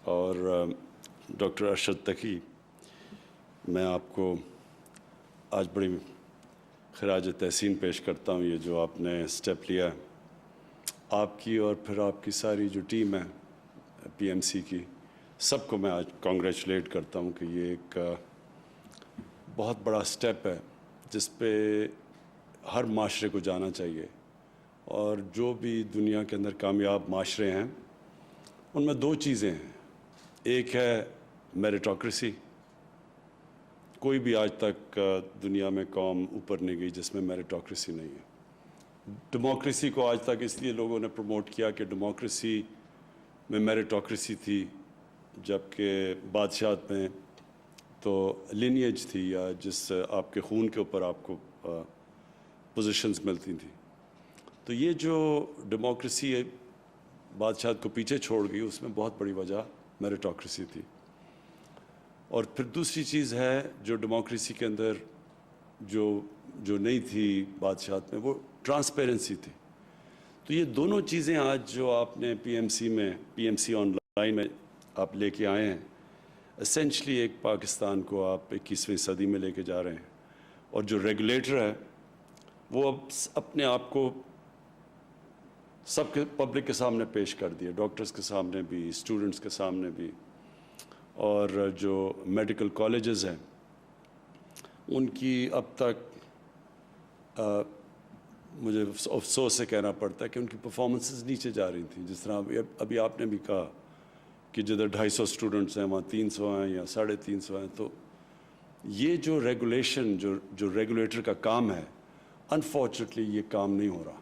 اور ڈاکٹر ارشد تقی، میں آپ کو آج بڑی خراج تحسین پیش کرتا ہوں، یہ جو آپ نے اسٹیپ لیا ہے، آپ کی اور پھر آپ کی ساری جو ٹیم ہے پی ایم سی کی، سب کو میں آج کانگریچولیٹ کرتا ہوں کہ یہ ایک بہت بڑا اسٹیپ ہے جس پہ ہر معاشرے کو جانا چاہیے، اور جو بھی دنیا کے اندر کامیاب معاشرے ہیں ان میں دو چیزیں ہیں، ایک ہے میریٹوکریسی، کوئی بھی آج تک دنیا میں قوم اوپر نہیں گئی جس میں میریٹوکریسی نہیں ہے۔ ڈیموکریسی کو آج تک اس لیے لوگوں نے پروموٹ کیا کہ ڈیموکریسی میں میریٹوکریسی تھی، جبکہ بادشاہت میں تو لینیج تھی، یا جس آپ کے خون کے اوپر آپ کو پوزیشنز ملتی تھیں۔ تو یہ جو ڈیموکریسی بادشاہت کو پیچھے چھوڑ گئی، اس میں بہت بڑی وجہ میریٹوکریسی تھی۔ اور پھر دوسری چیز ہے جو ڈیموکریسی کے اندر جو نہیں تھی بادشاہت میں، وہ ٹرانسپیرنسی تھی۔ تو یہ دونوں چیزیں آج جو آپ نے پی ایم سی آن لائن میں آپ لے کے آئے ہیں، اسینشلی ایک پاکستان کو آپ 21ویں صدی میں لے کے جا رہے ہیں، اور جو ریگولیٹر ہے وہ اب اپنے آپ کو سب کے پبلک کے سامنے پیش کر دیا، ڈاکٹرز کے سامنے بھی، اسٹوڈنٹس کے سامنے بھی، اور جو میڈیکل کالجز ہیں ان کی اب تک مجھے افسوس سے کہنا پڑتا ہے کہ ان کی پرفارمنسز نیچے جا رہی تھیں۔ جس طرح ابھی آپ نے بھی کہا کہ جدھر 250 اسٹوڈنٹس ہیں وہاں 300 ہیں یا 350 ہیں، تو یہ جو ریگولیشن جو ریگولیٹر کا کام ہے، انفارچونیٹلی یہ کام نہیں ہو رہا،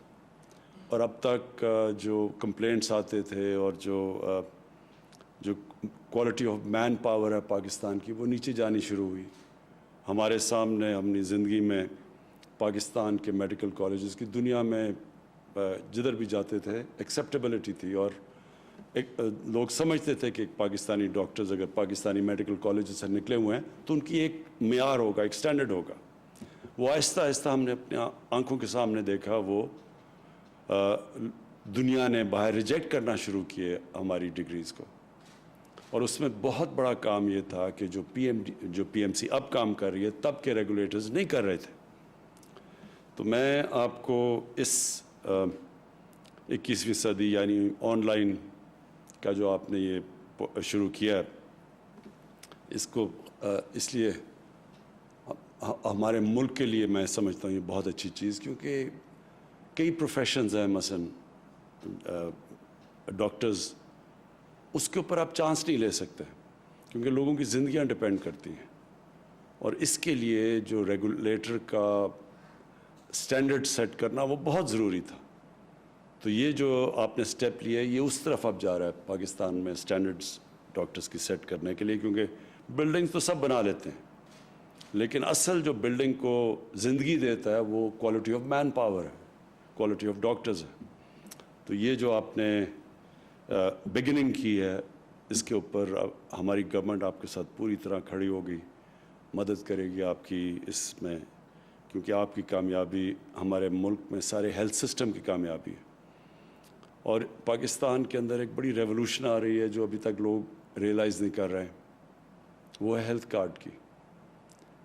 اور اب تک جو کمپلینٹس آتے تھے اور جو کوالٹی آف مین پاور ہے پاکستان کی، وہ نیچے جانی شروع ہوئی۔ ہمارے سامنے اپنی زندگی میں پاکستان کے میڈیکل کالجز کی دنیا میں جدھر بھی جاتے تھے ایکسیپٹیبلٹی تھی، اور لوگ سمجھتے تھے کہ پاکستانی ڈاکٹرز اگر پاکستانی میڈیکل کالجز سے نکلے ہوئے ہیں تو ان کی ایک معیار ہوگا، ایک سٹینڈرڈ ہوگا۔ وہ آہستہ آہستہ ہم نے اپنے آنکھوں کے سامنے دیکھا، وہ دنیا نے باہر ریجیکٹ کرنا شروع کیے ہماری ڈگریز کو، اور اس میں بہت بڑا کام یہ تھا کہ جو پی ایم سی اب کام کر رہی ہے تب کے ریگولیٹرز نہیں کر رہے تھے۔ تو میں آپ کو اس 21ویں صدی یعنی آن لائن کا جو آپ نے یہ شروع کیا ہے، اس کو اس لیے ہمارے ملک کے لیے میں سمجھتا ہوں یہ بہت اچھی چیز، کیونکہ کئی پروفیشنز ہیں، مثلا ڈاکٹرز، اس کے اوپر آپ چانس نہیں لے سکتے کیونکہ لوگوں کی زندگیاں ڈپینڈ کرتی ہیں، اور اس کے لیے جو ریگولیٹر کا سٹینڈرڈ سیٹ کرنا وہ بہت ضروری تھا۔ تو یہ جو آپ نے سٹیپ لیا ہے، یہ اس طرف اب جا رہا ہے پاکستان میں سٹینڈرڈز ڈاکٹرز کی سیٹ کرنے کے لیے، کیونکہ بلڈنگ تو سب بنا لیتے ہیں لیکن اصل جو بلڈنگ کو زندگی دیتا ہے وہ کوالٹی آف مین پاور ہے، کوالٹی آف ڈاکٹرز ہے۔ تو یہ جو آپ نے بگننگ کی ہے، اس کے اوپر ہماری گورنمنٹ آپ کے ساتھ پوری طرح کھڑی ہوگی، مدد کرے گی آپ کی اس میں، کیونکہ آپ کی کامیابی ہمارے ملک میں سارے ہیلتھ سسٹم کی کامیابی ہے۔ اور پاکستان کے اندر ایک بڑی ریولوشن آ رہی ہے جو ابھی تک لوگ ریئلائز نہیں کر رہے ہیں، وہ ہے ہیلتھ کارڈ کی۔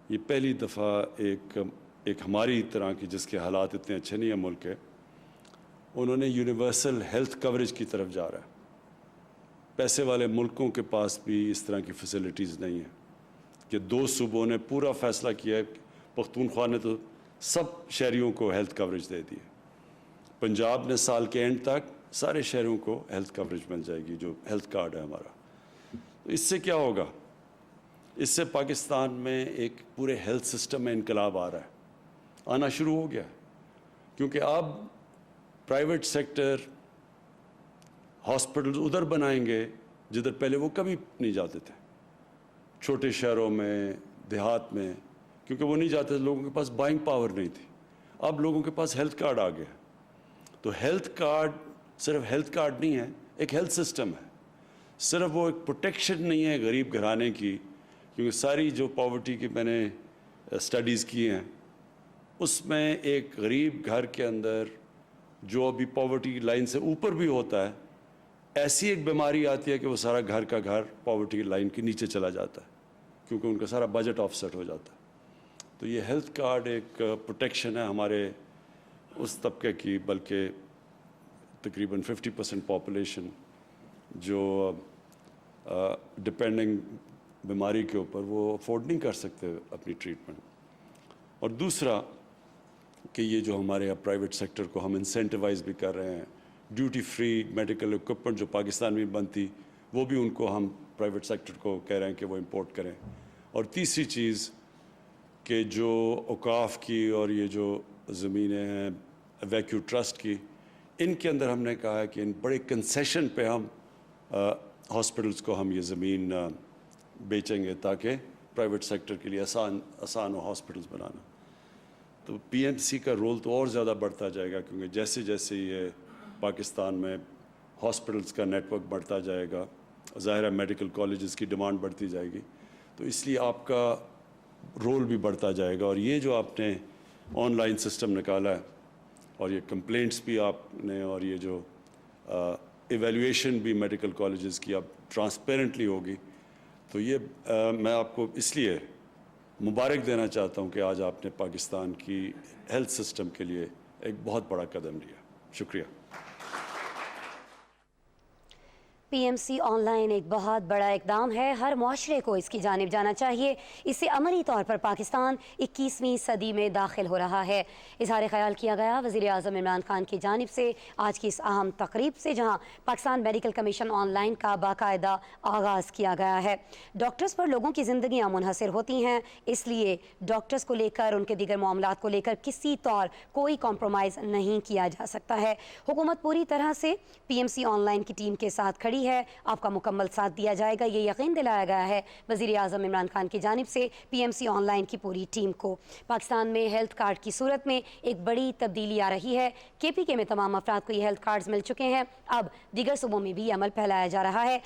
یہ پہلی دفعہ ایک ہماری طرح کی جس کے حالات اتنے اچھے نہیں ہیں ملک کے، انہوں نے یونیورسل ہیلتھ کوریج کی طرف جا رہا ہے۔ پیسے والے ملکوں کے پاس بھی اس طرح کی فیسلٹیز نہیں ہیں کہ 2 صوبوں نے پورا فیصلہ کیا ہے، پختونخوا نے تو سب شہریوں کو ہیلتھ کوریج دے دی ہے، پنجاب نے سال کے اینڈ تک سارے شہریوں کو ہیلتھ کوریج مل جائے گی، جو ہیلتھ کارڈ ہے ہمارا۔ تو اس سے کیا ہوگا؟ اس سے پاکستان میں ایک پورے ہیلتھ سسٹم میں انقلاب آ رہا ہے، آنا شروع ہو گیا، کیونکہ اب پرائیویٹ سیکٹر ہاسپٹلز ادھر بنائیں گے جدھر پہلے وہ کبھی نہیں جاتے تھے، چھوٹے شہروں میں، دیہات میں، کیونکہ وہ نہیں جاتے تھے، لوگوں کے پاس بائنگ پاور نہیں تھی۔ اب لوگوں کے پاس ہیلتھ کارڈ آ گیا، تو ہیلتھ کارڈ صرف ہیلتھ کارڈ نہیں ہے، ایک ہیلتھ سسٹم ہے، صرف وہ ایک پروٹیکشن نہیں ہے غریب گھرانے کی، کیونکہ ساری جو پاورٹی کی میں نے اسٹڈیز کی ہیں اس میں ایک غریب گھر کے اندر جو ابھی پاورٹی لائن سے اوپر بھی ہوتا ہے، ایسی ایک بیماری آتی ہے کہ وہ سارا گھر کا گھر پاورٹی لائن کے نیچے چلا جاتا ہے کیونکہ ان کا سارا بجٹ آف سیٹ ہو جاتا ہے. تو یہ ہیلتھ کارڈ ایک پروٹیکشن ہے ہمارے اس طبقے کی، بلکہ تقریباً 50% پاپولیشن جو ڈپینڈنگ بیماری کے اوپر وہ افورڈ نہیں کر سکتے اپنی ٹریٹمنٹ. اور دوسرا کہ یہ جو ہمارے پرائیویٹ سیکٹر کو ہم انسینٹیوائز بھی کر رہے ہیں، ڈیوٹی فری میڈیکل اکوپمنٹ جو پاکستان میں بنتی وہ بھی ان کو ہم پرائیویٹ سیکٹر کو کہہ رہے ہیں کہ وہ امپورٹ کریں. اور تیسری چیز کہ جو اوقاف کی اور یہ جو زمینیں ہیں ویکیو ٹرسٹ کی، ان کے اندر ہم نے کہا ہے کہ ان بڑے کنسیشن پہ ہم ہاسپٹلس کو ہم یہ زمین بیچیں گے تاکہ پرائیویٹ سیکٹر کے لیے آسان ہو ہاسپٹلس بنانا. تو پی ایم سی کا رول تو اور زیادہ بڑھتا جائے گا کیونکہ جیسے جیسے یہ پاکستان میں ہاسپٹلس کا نیٹ ورک بڑھتا جائے گا، ظاہر ہے میڈیکل کالجز کی ڈیمانڈ بڑھتی جائے گی، تو اس لیے آپ کا رول بھی بڑھتا جائے گا. اور یہ جو آپ نے آن لائن سسٹم نکالا ہے اور یہ کمپلینٹس بھی آپ نے، اور یہ جو ایویلیویشن بھی میڈیکل کالجز کی اب ٹرانسپیرنٹلی ہوگی، تو یہ میں آپ کو اس لیے مبارک دینا چاہتا ہوں کہ آج آپ نے پاکستان کی ہیلتھ سسٹم کے لیے ایک بہت بڑا قدم لیا. شکریہ. پی ایم سی آن لائن ایک بہت بڑا اقدام ہے، ہر معاشرے کو اس کی جانب جانا چاہیے. اس سے عملی طور پر پاکستان 21ویں صدی میں داخل ہو رہا ہے. اظہار خیال کیا گیا وزیر اعظم عمران خان کی جانب سے آج کی اس اہم تقریب سے، جہاں Pakistan medical commission on line کا باقاعدہ آغاز کیا گیا ہے. ڈاکٹرز پر لوگوں کی زندگیاں منحصر ہوتی ہیں، اس لیے ڈاکٹرز کو لے کر، ان کے دیگر معاملات کو لے کر کسی طور کوئی کمپرومائز نہیں کیا جا سکتا ہے. حکومت پوری طرح سے P M C online کی ٹیم کے ساتھ کھڑی ہے، آپ کا مکمل ساتھ دیا جائے گا، یہ یقین دلایا گیا ہے وزیر اعظم عمران خان کی جانب سے P M C online کی پوری ٹیم کو. پاکستان میں ہیلتھ کارڈ کی صورت میں ایک بڑی تبدیلی آ رہی ہے. کے پی کے میں تمام افراد کو یہ ہیلتھ کارڈز مل چکے ہیں، اب دیگر صوبوں میں بھی یہ عمل پھیلایا جا رہا ہے.